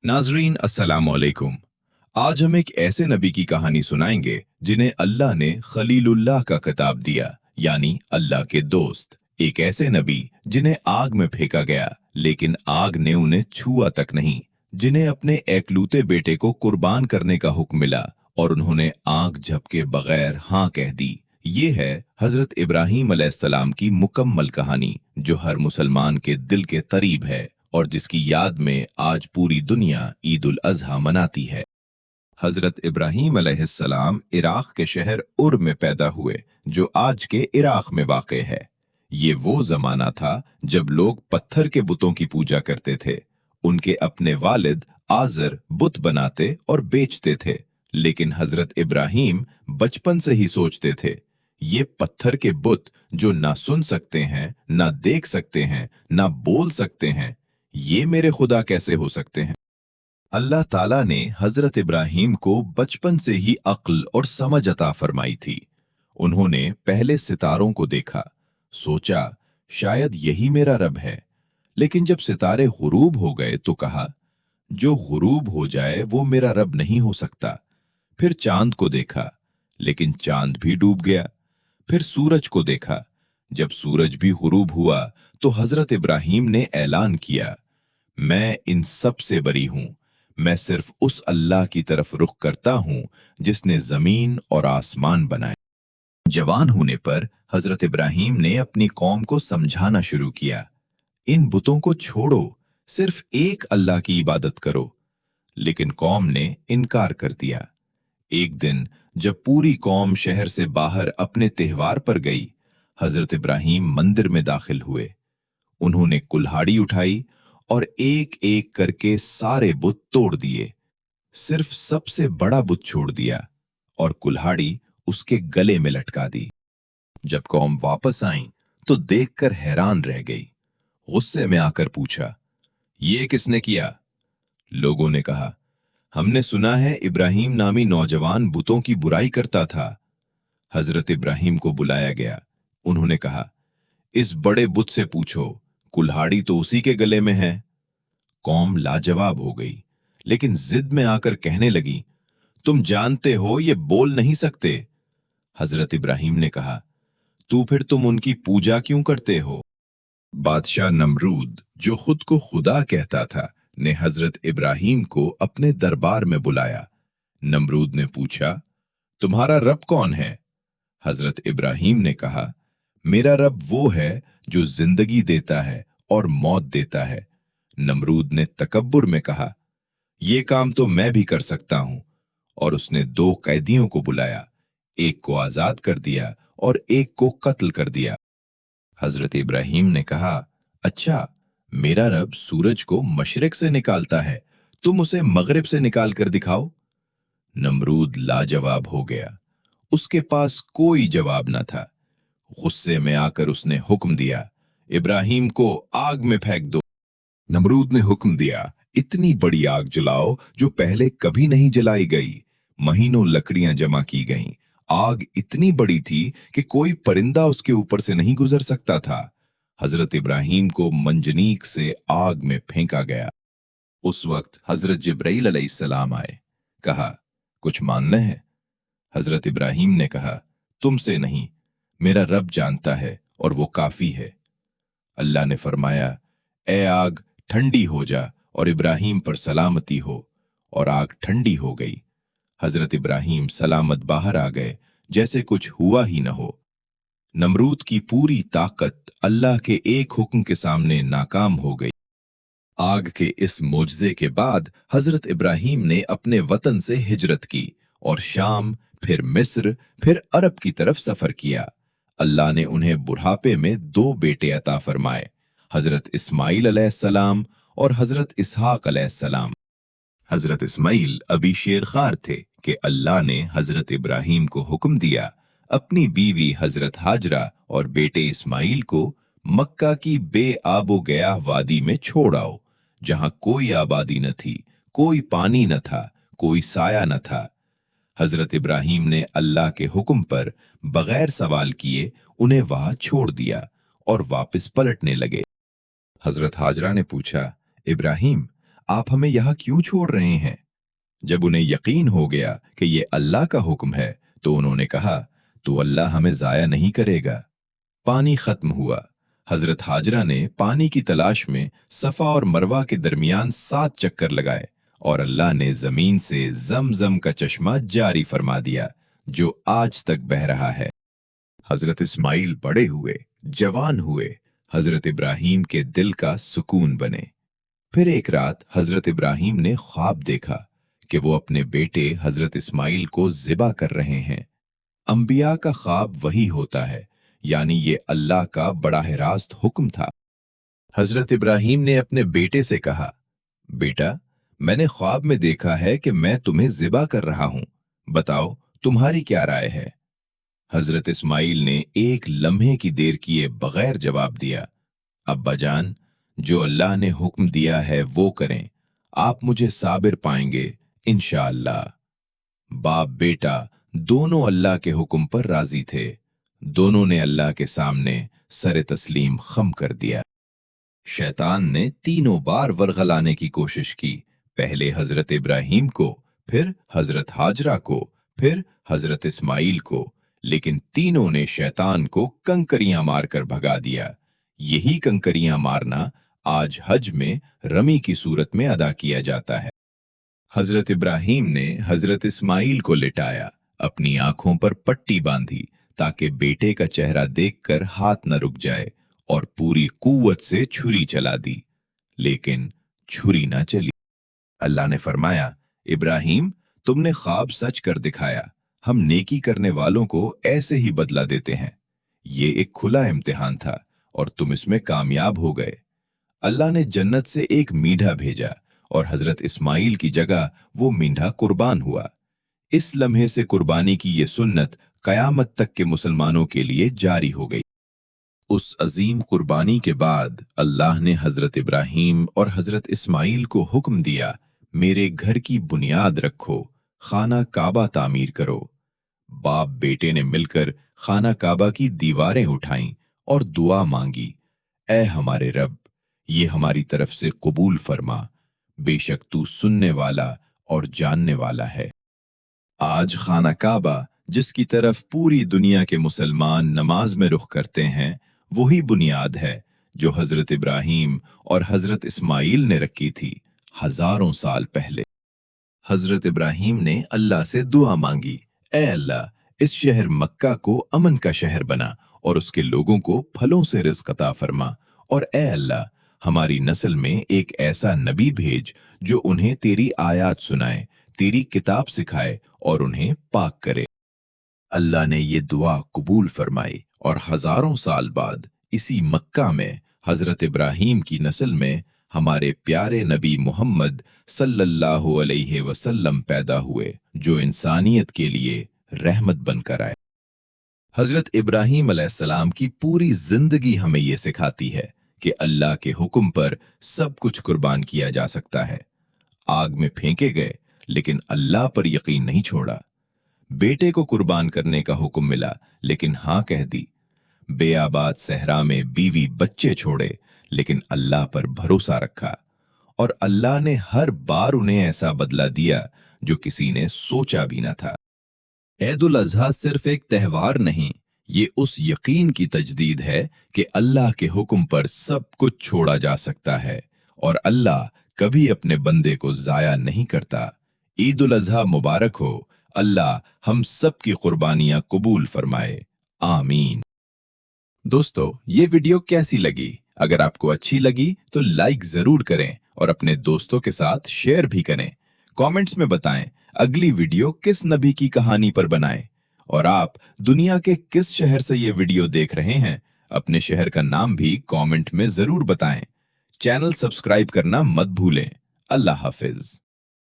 नाजरीन अस्सलाम वालेकुम। आज हम एक ऐसे नबी की कहानी सुनाएंगे जिन्हें अल्लाह ने खलीलुल्लाह का खिताब दिया, यानी अल्लाह के दोस्त। एक ऐसे नबी जिन्हें आग में फेंका गया, लेकिन आग ने उन्हें छुआ तक नहीं। जिन्हें अपने एकलौते बेटे को कुर्बान करने का हुक्म मिला और उन्होंने आंख झपके बगैर हाँ कह दी। ये है हजरत इब्राहीम अलैहिस्सलाम की मुकम्मल कहानी, जो हर मुसलमान के दिल के करीब है और जिसकी याद में आज पूरी दुनिया ईद उल अजहा मनाती है। हजरत इब्राहीम अलैहिस्सलाम इराक के शहर उर में पैदा हुए, जो आज के इराक में वाक़ है। ये वो जमाना था जब लोग पत्थर के बुतों की पूजा करते थे। उनके अपने वालिद आजर बुत बनाते और बेचते थे, लेकिन हजरत इब्राहीम बचपन से ही सोचते थे, ये पत्थर के बुत जो ना सुन सकते हैं, ना देख सकते हैं, ना बोल सकते हैं, ये मेरे खुदा कैसे हो सकते हैं। अल्लाह ताला ने हजरत इब्राहीम को बचपन से ही अक्ल और समझ अता फरमाई थी। उन्होंने पहले सितारों को देखा, सोचा शायद यही मेरा रब है। लेकिन जब सितारे गुरूब हो गए तो कहा, जो गुरूब हो जाए वो मेरा रब नहीं हो सकता। फिर चांद को देखा, लेकिन चांद भी डूब गया। फिर सूरज को देखा। जब सूरज भी गुरूब हुआ तो हजरत इब्राहीम ने ऐलान किया, मैं इन सब से बरी हूं। मैं सिर्फ उस अल्लाह की तरफ रुख करता हूं जिसने जमीन और आसमान बनाए। जवान होने पर हजरत इब्राहीम ने अपनी कौम को समझाना शुरू किया, इन बुतों को छोड़ो, सिर्फ एक अल्लाह की इबादत करो। लेकिन कौम ने इनकार कर दिया। एक दिन जब पूरी कौम शहर से बाहर अपने त्योहार पर गई, हजरत इब्राहीम मंदिर में दाखिल हुए। उन्होंने कुल्हाड़ी उठाई और एक एक करके सारे बुत तोड़ दिए। सिर्फ सबसे बड़ा बुत छोड़ दिया और कुल्हाड़ी उसके गले में लटका दी। जब कौम वापस आई तो देखकर हैरान रह गई। गुस्से में आकर पूछा, ये किसने किया? लोगों ने कहा, हमने सुना है इब्राहीम नामी नौजवान बुतों की बुराई करता था। हजरत इब्राहीम को बुलाया गया। उन्होंने कहा, इस बड़े बुत से पूछो, कुल्हाड़ी तो उसी के गले में है। कौम लाजवाब हो गई, लेकिन जिद में आकर कहने लगी, तुम जानते हो ये बोल नहीं सकते। हजरत इब्राहीम ने कहा, तो फिर तुम उनकी पूजा क्यों करते हो? बादशाह नमरूद, जो खुद को खुदा कहता था, ने हजरत इब्राहीम को अपने दरबार में बुलाया। नमरूद ने पूछा, तुम्हारा रब कौन है? हजरत इब्राहीम ने कहा, मेरा रब वो है जो जिंदगी देता है और मौत देता है। नमरूद ने तकब्बुर में कहा, ये काम तो मैं भी कर सकता हूं, और उसने दो कैदियों को बुलाया। एक को आजाद कर दिया और एक को कत्ल कर दिया। हजरत इब्राहीम ने कहा, अच्छा, मेरा रब सूरज को मशरिक से निकालता है, तुम उसे मगरिब से निकाल कर दिखाओ। नमरूद लाजवाब हो गया। उसके पास कोई जवाब न था। गुस्से में आकर उसने हुक्म दिया, इब्राहीम को आग में फेंक दो। नमरूद ने हुक्म दिया, इतनी बड़ी आग जलाओ जो पहले कभी नहीं जलाई गई। महीनों लकड़ियां जमा की गईं। आग इतनी बड़ी थी कि कोई परिंदा उसके ऊपर से नहीं गुजर सकता था। हजरत इब्राहीम को मंजनीक से आग में फेंका गया। उस वक्त हजरत जिब्राइल अलैहिस्सलाम आए। कहा, कुछ मानना है? हजरत इब्राहीम ने कहा, तुमसे नहीं, मेरा रब जानता है और वो काफी है। अल्लाह ने फरमाया, ए आग, ठंडी हो जा और इब्राहीम पर सलामती हो। और आग ठंडी हो गई। हजरत इब्राहीम सलामत बाहर आ गए, जैसे कुछ हुआ ही न हो। नमरूद की पूरी ताकत अल्लाह के एक हुक्म के सामने नाकाम हो गई। आग के इस मोजज़े के बाद हजरत इब्राहीम ने अपने वतन से हिजरत की और शाम, फिर मिस्र, फिर अरब की तरफ सफर किया। अल्लाह ने उन्हें बुढ़ापे में दो बेटे अता फरमाए, हजरत इस्माइल अलैहिस्सलाम और हजरत इसहाक अलैहिस्सलाम। हजरत इस्माइल अभी शेरखार थे कि अल्लाह ने हजरत इब्राहीम को हुक्म दिया, अपनी बीवी हजरत हाजरा और बेटे इस्माइल को मक्का की बेआबो गया वादी में छोड़ आओ, जहां कोई आबादी न थी, कोई पानी न था, कोई साया न था। हजरत इब्राहीम ने अल्लाह के हुक्म पर बगैर सवाल किए उन्हें वहां छोड़ दिया और वापस पलटने लगे। हजरत हाजरा ने पूछा, इब्राहीम, आप हमें यहाँ क्यों छोड़ रहे हैं? जब उन्हें यकीन हो गया कि ये अल्लाह का हुक्म है, तो उन्होंने कहा, तो अल्लाह हमें जाया नहीं करेगा। पानी खत्म हुआ। हजरत हाजरा ने पानी की तलाश में सफा और मरवा के दरमियान 7 चक्कर लगाए और अल्लाह ने जमीन से जमजम का चश्मा जारी फरमा दिया, जो आज तक बह रहा है। हजरत इस्माइल बड़े हुए, जवान हुए, हजरत इब्राहिम के दिल का सुकून बने। फिर एक रात हजरत इब्राहिम ने ख्वाब देखा कि वो अपने बेटे हजरत इस्माइल को ज़िबा कर रहे हैं। अंबिया का ख्वाब वही होता है, यानी ये अल्लाह का बराह रास्त हुक्म था। हजरत इब्राहिम ने अपने बेटे से कहा, बेटा, मैंने ख्वाब में देखा है कि मैं तुम्हें ज़िबा कर रहा हूं, बताओ तुम्हारी क्या राय है? हजरत इस्माइल ने एक लम्हे की देर किए बगैर जवाब दिया, अब्बा जान, जो अल्लाह ने हुक्म दिया है वो करें, आप मुझे साबिर पाएंगे इंशाअल्लाह। बाप बेटा दोनों अल्लाह के हुक्म पर राजी थे। दोनों ने अल्लाह के सामने सर तस्लीम खम कर दिया। शैतान ने तीनों बार वरगलाने की कोशिश की, पहले हजरत इब्राहिम को, फिर हजरत हाजरा को, फिर हजरत इस्माइल को, लेकिन तीनों ने शैतान को कंकरियां मारकर भगा दिया। यही कंकरियां मारना आज हज में रमी की सूरत में अदा किया जाता है। हजरत इब्राहिम ने हजरत इस्माइल को लिटाया, अपनी आंखों पर पट्टी बांधी ताकि बेटे का चेहरा देखकर हाथ न रुक जाए, और पूरी कुव्वत से छुरी चला दी, लेकिन छुरी न चली। अल्लाह ने फरमाया, इब्राहिम, तुमने ख्वाब सच कर दिखाया। हम नेकी करने वालों को ऐसे ही बदला देते हैं। ये एक खुला इम्तिहान था और तुम इसमें कामयाब हो गए। अल्लाह ने जन्नत से एक मींढा भेजा और हजरत इस्माइल की जगह वो मींढा कुर्बान हुआ। इस लम्हे से कुर्बानी की ये सुन्नत कयामत तक के मुसलमानों के लिए जारी हो गई। उस अजीम कुर्बानी के बाद अल्लाह ने हजरत इब्राहिम और हजरत इस्माइल को हुक्म दिया, मेरे घर की बुनियाद रखो, खाना काबा तामीर करो। बाप बेटे ने मिलकर खाना काबा की दीवारें उठाईं और दुआ मांगी, ऐ हमारे रब, ये हमारी तरफ से कबूल फरमा, बेशक तू सुनने वाला और जानने वाला है। आज खाना काबा, जिसकी तरफ पूरी दुनिया के मुसलमान नमाज में रुख करते हैं, वही बुनियाद है जो हजरत इब्राहिम और हजरत इस्माइल ने रखी थी हजारों साल पहले। हजरत इब्राहिम ने अल्लाह से दुआ मांगी, ऐ अल्लाह, इस शहर मक्का को अमन का शहर बना और उसके लोगों को फलों से रिज़्क़ अता फरमा, और ऐ अल्लाह, हमारी नस्ल में एक ऐसा नबी भेज जो उन्हें तेरी आयात सुनाए, तेरी किताब सिखाए और उन्हें पाक करे। अल्लाह ने ये दुआ कबूल फरमाई और हजारों साल बाद इसी मक्का में हजरत इब्राहिम की नस्ल में हमारे प्यारे नबी मोहम्मद सल्लल्लाहु अलैहि वसल्लम पैदा हुए, जो इंसानियत के लिए रहमत बनकर आए। हजरत इब्राहिम अलैहिस्सलाम की पूरी जिंदगी हमें ये सिखाती है कि अल्लाह के हुक्म पर सब कुछ कुर्बान किया जा सकता है। आग में फेंके गए, लेकिन अल्लाह पर यकीन नहीं छोड़ा। बेटे को कुर्बान करने का हुक्म मिला, लेकिन हाँ कह दी। बेआबाद सहरा में बीवी बच्चे छोड़े, लेकिन अल्लाह पर भरोसा रखा, और अल्लाह ने हर बार उन्हें ऐसा बदला दिया जो किसी ने सोचा भी न था। ईद उल अज़हा सिर्फ एक त्यौहार नहीं, ये उस यकीन की तजदीद है कि अल्लाह के हुक्म पर सब कुछ छोड़ा जा सकता है और अल्लाह कभी अपने बंदे को जाया नहीं करता। ईद उल अज़हा मुबारक हो। अल्लाह हम सब की कुर्बानियां कबूल फरमाए, आमीन। दोस्तों, ये वीडियो कैसी लगी? अगर आपको अच्छी लगी तो लाइक जरूर करें और अपने दोस्तों के साथ शेयर भी करें। कमेंट्स में बताएं अगली वीडियो किस नबी की कहानी पर बनाएं, और आप दुनिया के किस शहर से ये वीडियो देख रहे हैं, अपने शहर का नाम भी कमेंट में जरूर बताएं। चैनल सब्सक्राइब करना मत भूलें। अल्लाह हाफिज।